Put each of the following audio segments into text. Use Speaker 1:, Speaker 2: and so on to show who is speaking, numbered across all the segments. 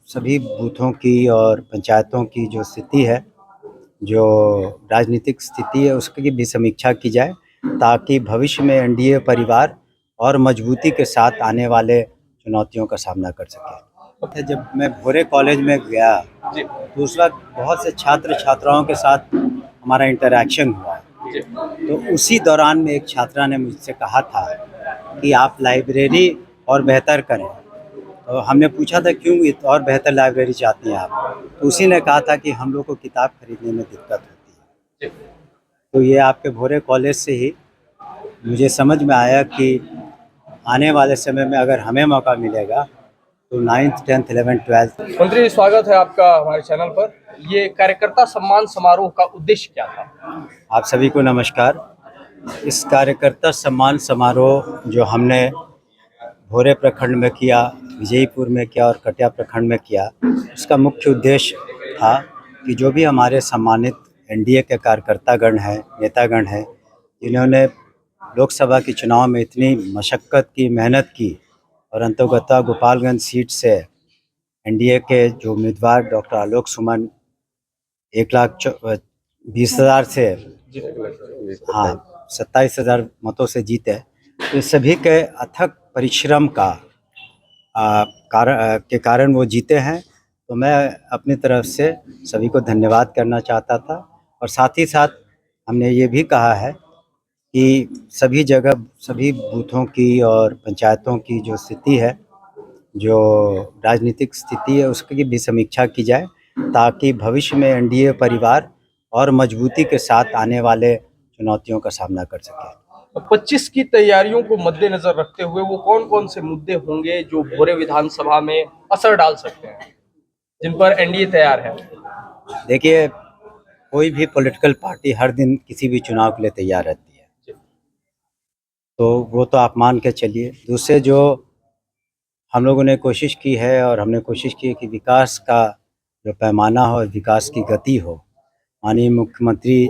Speaker 1: सभी बूथों की और पंचायतों की जो स्थिति है, जो राजनीतिक स्थिति है, उसकी भी समीक्षा की जाए ताकि भविष्य में एनडीए परिवार और मजबूती के साथ आने वाले चुनौतियों का सामना कर सके। जब मैं भोरे कॉलेज में गया तो उस वक्त बहुत से छात्र छात्राओं के साथ हमारा इंटरेक्शन हुआ। तो उसी दौरान में एक छात्रा ने मुझसे कहा था कि आप लाइब्रेरी और बेहतर करें। तो हमने पूछा था क्यों और बेहतर लाइब्रेरी चाहती हैं आप? तो उसी ने कहा था कि हम लोग को किताब खरीदने में दिक्कत होती है। तो ये आपके भोरे कॉलेज से ही मुझे समझ में आया कि आने वाले समय में अगर हमें मौका मिलेगा तो 9th 10th 11th 12th।
Speaker 2: मंत्री, स्वागत है आपका हमारे चैनल पर। ये कार्यकर्ता सम्मान समारोह का उद्देश्य क्या था?
Speaker 1: आप सभी को नमस्कार। इस कार्यकर्ता सम्मान समारोह जो हमने भोरे प्रखंड में किया, विजयपुर में किया और कटिया प्रखंड में किया, उसका मुख्य उद्देश्य था कि जो भी हमारे सम्मानित एनडीए के कार्यकर्तागण हैं, नेतागण हैं, जिन्होंने लोकसभा के चुनाव में इतनी मशक्क़त की, मेहनत की और अंतर्गत गोपालगंज सीट से एनडीए के जो उम्मीदवार डॉक्टर आलोक सुमन 1,20,000 से 27,000 मतों से जीते। तो सभी के अथक परिश्रम के कारण वो जीते हैं। तो मैं अपनी तरफ से सभी को धन्यवाद करना चाहता था और साथ ही साथ हमने ये भी कहा है कि सभी जगह सभी बूथों की और पंचायतों की जो स्थिति है, जो राजनीतिक स्थिति है, उसकी भी समीक्षा की जाए ताकि भविष्य में एनडीए परिवार और मजबूती के साथ आने वाले चुनौतियों का सामना कर सके।
Speaker 2: 25 की तैयारियों को मद्देनजर रखते हुए वो कौन कौन से मुद्दे होंगे जो भोरे विधानसभा में असर डाल सकते हैं, जिन पर एनडीए तैयार है?
Speaker 1: देखिए, कोई भी पॉलिटिकल पार्टी हर दिन किसी भी चुनाव के लिए तैयार रहती है, तो वो तो आप मान के चलिए। दूसरे जो हम लोगों ने कोशिश की है और हमने कोशिश की है कि विकास का जो पैमाना हो, विकास की गति हो। माननीय मुख्यमंत्री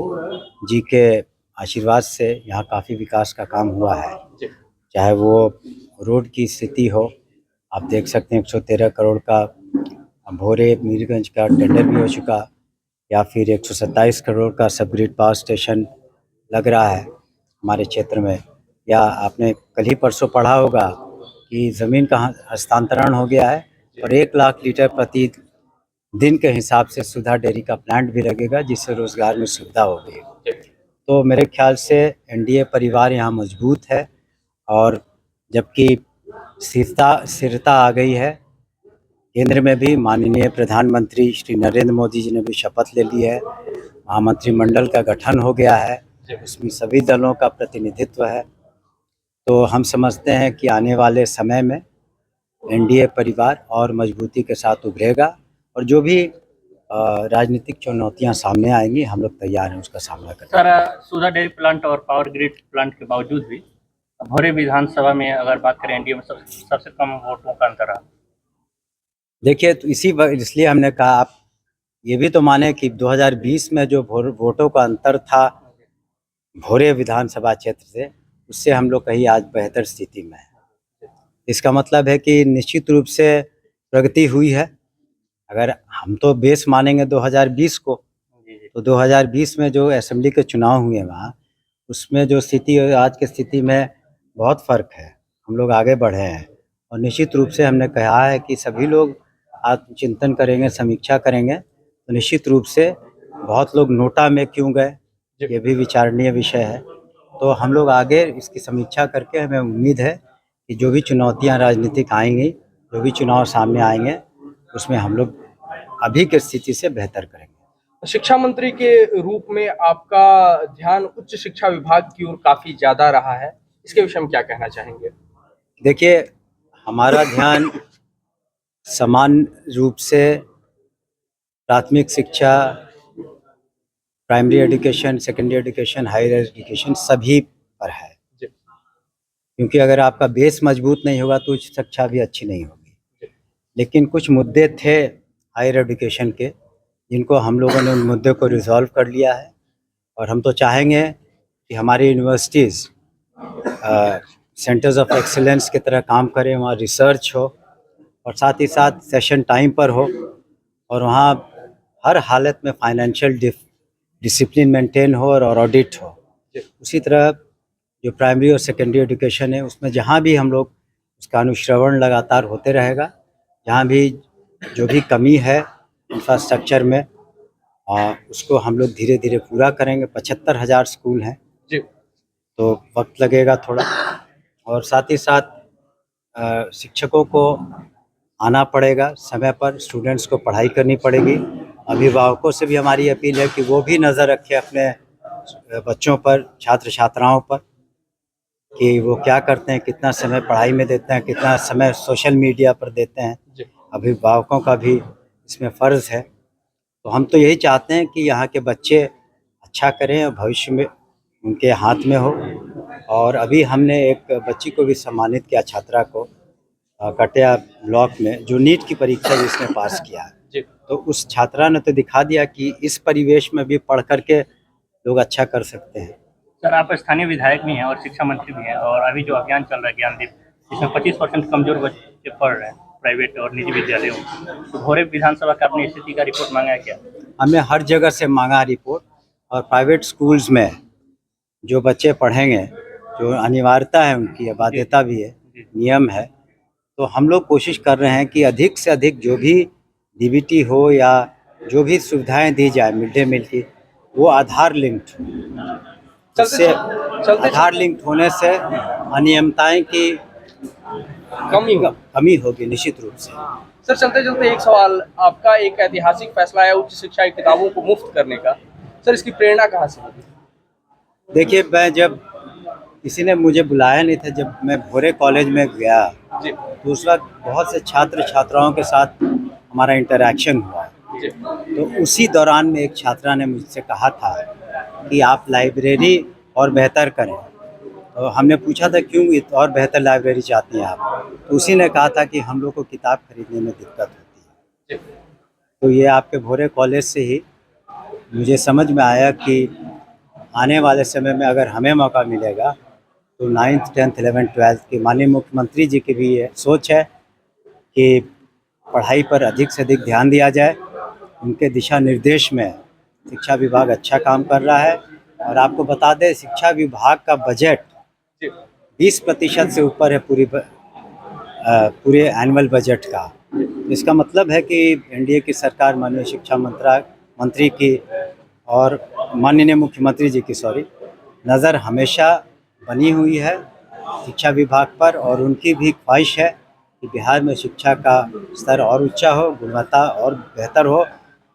Speaker 1: जी के आशीर्वाद से यहाँ काफ़ी विकास का काम हुआ है, चाहे वो रोड की स्थिति हो। आप देख सकते हैं 113 करोड़ का भोरे मीरगंज का टेंडर भी हो चुका, या फिर 127 करोड़ का सबग्रिड पावर स्टेशन लग रहा है हमारे क्षेत्र में। या आपने कल ही परसों पढ़ा होगा कि ज़मीन का हस्तांतरण हो गया है और 1 लाख लीटर प्रति दिन के हिसाब से सुधा डेयरी का प्लांट भी लगेगा, जिससे रोज़गार में सुविधा होगी। तो मेरे ख्याल से एनडीए परिवार यहाँ मजबूत है और जबकि स्थिरता आ गई है। केंद्र में भी माननीय प्रधानमंत्री श्री नरेंद्र मोदी जी ने भी शपथ ले ली है, महामंत्रिमंडल का गठन हो गया है, उसमें सभी दलों का प्रतिनिधित्व है। तो हम समझते हैं कि आने वाले समय में एनडीए परिवार और मजबूती के साथ उभरेगा और जो भी राजनीतिक चुनौतियां सामने आएंगी, हम लोग तैयार हैं उसका सामना करने।
Speaker 3: सर, सुधा डेयरी प्लांट और पावर ग्रिड प्लांट के बावजूद भी भोरे विधानसभा में अगर बात करें एनडीए में सबसे कम वोटों का अंतर रहा।
Speaker 1: देखिए, तो इसलिए हमने कहा आप ये भी तो माने कि 2020 में जो वोटों का अंतर था भोरे विधानसभा क्षेत्र से, उससे हम लोग कहीं आज बेहतर स्थिति में है। इसका मतलब है कि निश्चित रूप से प्रगति हुई है। अगर हम तो बेस मानेंगे 2020 को, तो 2020 में जो असेंबली के चुनाव हुए वहाँ, उसमें जो स्थिति है आज की स्थिति में बहुत फ़र्क है। हम लोग आगे बढ़े हैं और निश्चित रूप से हमने कहा है कि सभी लोग आत्मचिंतन करेंगे, समीक्षा करेंगे, तो निश्चित रूप से बहुत लोग नोटा में क्यों गए, ये भी विचारणीय विषय है। तो हम लोग आगे इसकी समीक्षा करके हमें उम्मीद है कि जो भी चुनौतियाँ राजनीतिक आएंगी, जो भी चुनाव सामने आएंगे, उसमें हम लोग अभी की स्थिति से बेहतर करेंगे।
Speaker 2: शिक्षा मंत्री के रूप में आपका ध्यान उच्च शिक्षा विभाग की ओर काफी ज्यादा रहा है, इसके विषय में क्या कहना चाहेंगे?
Speaker 1: देखिए, हमारा ध्यान समान रूप से प्राथमिक शिक्षा, primary education, secondary education, higher education सभी पर है, क्योंकि अगर आपका बेस मजबूत नहीं होगा तो उच्च शिक्षा भी अच्छी नहीं होगी। लेकिन कुछ मुद्दे थे हायर एजुकेशन के, जिनको हम लोगों ने उन मुद्दे को रिजॉल्व कर लिया है और हम तो चाहेंगे कि हमारी यूनिवर्सिटीज़ सेंटर्स ऑफ एक्सीलेंस की तरह काम करें, वहाँ रिसर्च हो और साथ ही साथ सेशन टाइम पर हो और वहाँ हर हालत में फाइनेंशियल डिसिप्लिन मेंटेन हो और ऑडिट हो। उसी तरह जो प्राइमरी और सेकेंडरी एजुकेशन है उसमें जहाँ भी हम लोग उसका अनुश्रवण लगातार होते रहेगा, जहाँ भी जो भी कमी है इंफ्रास्ट्रक्चर में उसको हम लोग धीरे धीरे पूरा करेंगे। 75,000 स्कूल हैं
Speaker 2: जी
Speaker 1: तो वक्त लगेगा थोड़ा, और साथ ही साथ शिक्षकों को आना पड़ेगा समय पर, स्टूडेंट्स को पढ़ाई करनी पड़ेगी। अभिभावकों से भी हमारी अपील है कि वो भी नज़र रखें अपने बच्चों पर, छात्र छात्राओं पर, कि वो क्या करते हैं, कितना समय पढ़ाई में देते हैं, कितना समय सोशल मीडिया पर देते हैं।
Speaker 2: जी
Speaker 1: अभिभावकों का भी इसमें फ़र्ज़ है। तो हम तो यही चाहते हैं कि यहाँ के बच्चे अच्छा करें और भविष्य में उनके हाथ में हो। और अभी हमने एक बच्ची को भी सम्मानित किया, छात्रा को, कटिया ब्लॉक में, जो नीट की परीक्षा जिसने पास किया है।
Speaker 2: जी
Speaker 1: तो उस छात्रा ने तो दिखा दिया कि इस परिवेश में भी पढ़ करके लोग अच्छा कर सकते हैं।
Speaker 3: सर, आप स्थानीय विधायक भी हैं और शिक्षा मंत्री भी हैं, और अभी जो अभियान चल रहा है ज्ञानदीप, जिसमें 25% कमजोर बच्चे पढ़ रहे हैं प्राइवेट और निजी विद्यालयों में, तो भोरे विधानसभा का अपनी स्थिति का रिपोर्ट मांगा है क्या?
Speaker 1: हमने हर जगह से मांगा रिपोर्ट, और प्राइवेट स्कूल्स में जो बच्चे पढ़ेंगे, जो अनिवार्यता है उनकी, बाध्यता भी है, नियम है, तो हम लोग कोशिश कर रहे हैं कि अधिक से अधिक जो भी डीबीटी हो या जो भी सुविधाएं दी जाए मिड डे मील की, वो आधार लिंक्ड हो। इससे आधार लिंक्ड होने से अनियमितताएं की कमी होगी निश्चित रूप से।
Speaker 2: सर, चलते चलते एक सवाल, आपका एक ऐतिहासिक फैसला है उच्च शिक्षा की किताबों को मुफ्त करने का। सर, इसकी प्रेरणा कहाँ से मिली?
Speaker 1: देखिए, मैं जब किसी ने मुझे बुलाया नहीं था, जब मैं भोरे कॉलेज में गया
Speaker 2: जी
Speaker 1: तो उस वक्त बहुत से छात्र छात्राओं के साथ हमारा इंटरेक्शन हुआ।
Speaker 2: जी
Speaker 1: तो उसी दौरान में एक छात्रा ने मुझसे कहा था कि आप लाइब्रेरी और बेहतर करें। तो हमने पूछा था क्यों और बेहतर लाइब्रेरी चाहती हैं आप? तो उसी ने कहा था कि हम लोग को किताब खरीदने में दिक्कत होती है।
Speaker 2: जी
Speaker 1: तो ये आपके भोरे कॉलेज से ही मुझे समझ में आया कि आने वाले समय में अगर हमें मौका मिलेगा तो 9th 10th 11th 12th की माननीय मुख्यमंत्री जी की भी ये सोच है कि पढ़ाई पर अधिक से अधिक ध्यान दिया जाए। उनके दिशा निर्देश में शिक्षा विभाग अच्छा काम कर रहा है। और आपको बता दें, शिक्षा विभाग का बजट
Speaker 2: जी
Speaker 1: 20% से ऊपर है पूरे एनुअल बजट का। इसका मतलब है कि एनडीए की सरकार, माननीय शिक्षा मंत्री की और माननीय मुख्यमंत्री जी की नज़र हमेशा बनी हुई है शिक्षा विभाग पर, और उनकी भी ख्वाहिश है कि बिहार में शिक्षा का स्तर और ऊंचा हो, गुणवत्ता और बेहतर हो।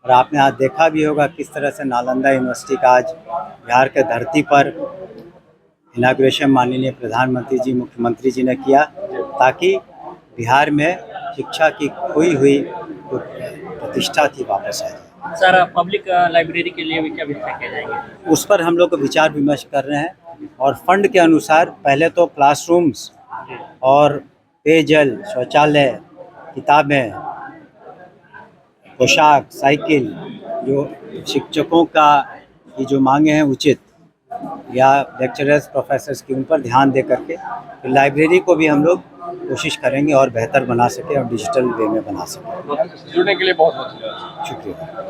Speaker 1: और आपने आज देखा भी होगा किस तरह से नालंदा यूनिवर्सिटी का आज बिहार के धरती पर इनाग्रेशन माननीय प्रधानमंत्री जी, मुख्यमंत्री जी ने किया, ताकि बिहार में शिक्षा की खोई हुई जो प्रतिष्ठा थी वापस आ जाए।
Speaker 3: सर, पब्लिक लाइब्रेरी के लिए भी क्या व्यवस्था किया जाएंगे?
Speaker 1: उस पर हम लोग विचार विमर्श कर रहे हैं, और फंड के अनुसार पहले तो क्लासरूम्स और पेयजल, शौचालय, किताबें, पोशाक, साइकिल, जो शिक्षकों का की जो मांगे हैं उचित, या लेक्चरर्स प्रोफेसर्स की, उन पर ध्यान दे करके फिर लाइब्रेरी को भी हम लोग कोशिश करेंगे और बेहतर बना सकें और डिजिटल वे में बना सकें।
Speaker 2: जुड़ने के लिए बहुत बहुत धन्यवाद।
Speaker 1: शुक्रिया।